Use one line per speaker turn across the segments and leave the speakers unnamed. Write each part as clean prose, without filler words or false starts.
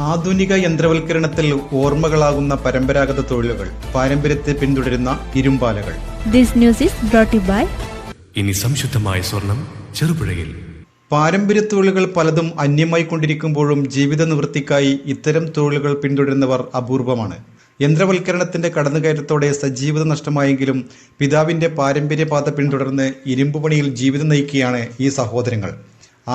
ആധുനിക യന്ത്രവൽക്കരണത്തിൽ ഓർമ്മകളാകുന്ന പരമ്പരാഗത തൊഴിലുകൾ, പാരമ്പര്യത്തെ പിന്തുടരുന്ന ഇരുമ്പാലകൾ.
This news is brought to you by
ഇനി സംശുദ്ധമായ സ്വർണം ചെറുപുഴയിൽ.
പാരമ്പര്യ തൊഴിലുകൾ പലതും അന്യമായി കൊണ്ടിരിക്കുമ്പോഴും ജീവിത നിവൃത്തിക്കായി ഇത്തരം തൊഴിലുകൾ പിന്തുടരുന്നവർ അപൂർവമാണ്. യന്ത്രവൽക്കരണത്തിന്റെ കടന്നുകയറ്റത്തോടെ സജീവത നഷ്ടമായെങ്കിലും പിതാവിന്റെ പാരമ്പര്യപാത പിന്തുടർന്ന് ഇരുമ്പുപണിയിൽ ജീവിതം നയിക്കുകയാണ് ഈ സഹോദരങ്ങൾ.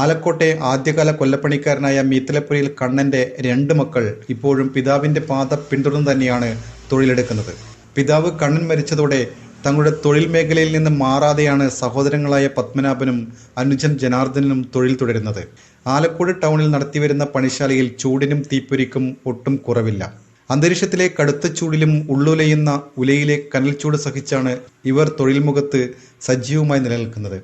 ആലക്കോട്ടെ ആദ്യകാല കൊല്ലപ്പണിക്കാരനായ മീത്തലപ്പുരയിൽ കണ്ണന്റെ 2 മക്കൾ ഇപ്പോഴും പിതാവിന്റെ പാത പിന്തുടർന്ന് തന്നെയാണ് തൊഴിലെടുക്കുന്നത്. പിതാവ് കണ്ണൻ മരിച്ചതോടെ തങ്ങളുടെ തൊഴിൽ മേഖലയിൽ നിന്ന് മാറാതെയാണ് സഹോദരങ്ങളായ പത്മനാഭനും അനുജൻ ജനാർദ്ദനും തൊഴിൽ തുടരുന്നത്. ആലക്കോട് ടൗണിൽ നടത്തിവരുന്ന പണിശാലയിൽ ചൂടിനും തീപ്പൊരിക്കും ഒട്ടും കുറവില്ല. അന്തരീക്ഷത്തിലെ കടുത്ത ചൂടിലും ഉള്ളുലയുന്ന ഉലയിലെ കനൽച്ചൂട് സഹിച്ചാണ് ഇവർ തൊഴിൽ മുഖത്ത് സജീവമായി നിലനിൽക്കുന്നത്.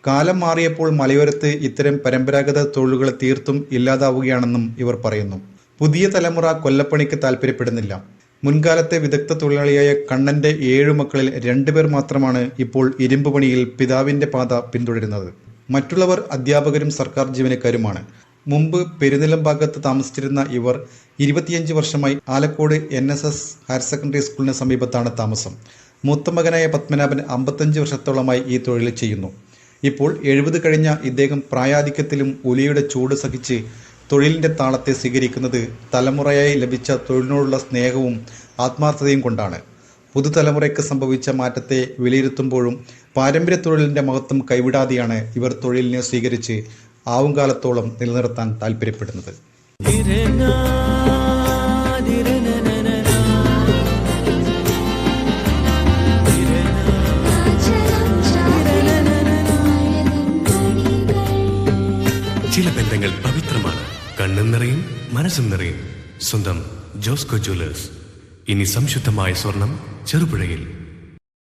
കാലം മാറിയപ്പോൾ മലയോരത്ത് ഇത്തരം പരമ്പരാഗത തൊഴിലുകൾ തീർത്തും ഇല്ലാതാവുകയാണെന്നും ഇവർ പറയുന്നു. പുതിയ തലമുറ കൊല്ലപ്പണിക്ക് താല്പര്യപ്പെടുന്നില്ല. മുൻകാലത്തെ വിദഗ്ധ തൊഴിലാളിയായ കണ്ണന്റെ 7 മക്കളിൽ 2 പേർ മാത്രമാണ് ഇപ്പോൾ ഇരുമ്പ് പണിയിൽ പിതാവിന്റെ പാത പിന്തുടരുന്നത്. മറ്റുള്ളവർ അധ്യാപകരും സർക്കാർ ജീവനക്കാരുമാണ്. മുമ്പ് പെരുനിലം ഭാഗത്ത് താമസിച്ചിരുന്ന ഇവർ 25 വർഷമായി ആലക്കോട് NSS ഹയർ സെക്കൻഡറി സ്കൂളിന് സമീപത്താണ് താമസം. മൂത്ത മകനായ പത്മനാഭൻ 55 വർഷത്തോളമായി ഈ തൊഴിൽ ചെയ്യുന്നു. ഇപ്പോൾ 70 കഴിഞ്ഞ ഇദ്ദേഹം പ്രായാധിക്യത്തിലും ഉലിയുടെ ചൂട് സഹിച്ച് തൊഴിലിൻ്റെ താളത്തെ സ്വീകരിക്കുന്നത് തലമുറയായി ലഭിച്ച തൊഴിലിനോടുള്ള സ്നേഹവും ആത്മാർത്ഥതയും കൊണ്ടാണ്. പുതുതലമുറയ്ക്ക് സംഭവിച്ച മാറ്റത്തെ വിലയിരുത്തുമ്പോഴും പാരമ്പര്യ തൊഴിലിൻ്റെ മഹത്വം കൈവിടാതെയാണ് ഇവർ തൊഴിലിനെ സ്വീകരിച്ച് ആവും കാലത്തോളം നിലനിർത്താൻ താല്പര്യപ്പെടുന്നത്.
ചില ബന്ധങ്ങൾ പവിത്രമാണ്. കണ്ണും നിറയും, മനസ്സും നിറയും. സ്വന്തം ജോസ്കോ ജ്വല്ലേഴ്സ്. ഇനി സംശുദ്ധമായ സ്വർണം ചെറുപുഴയിൽ.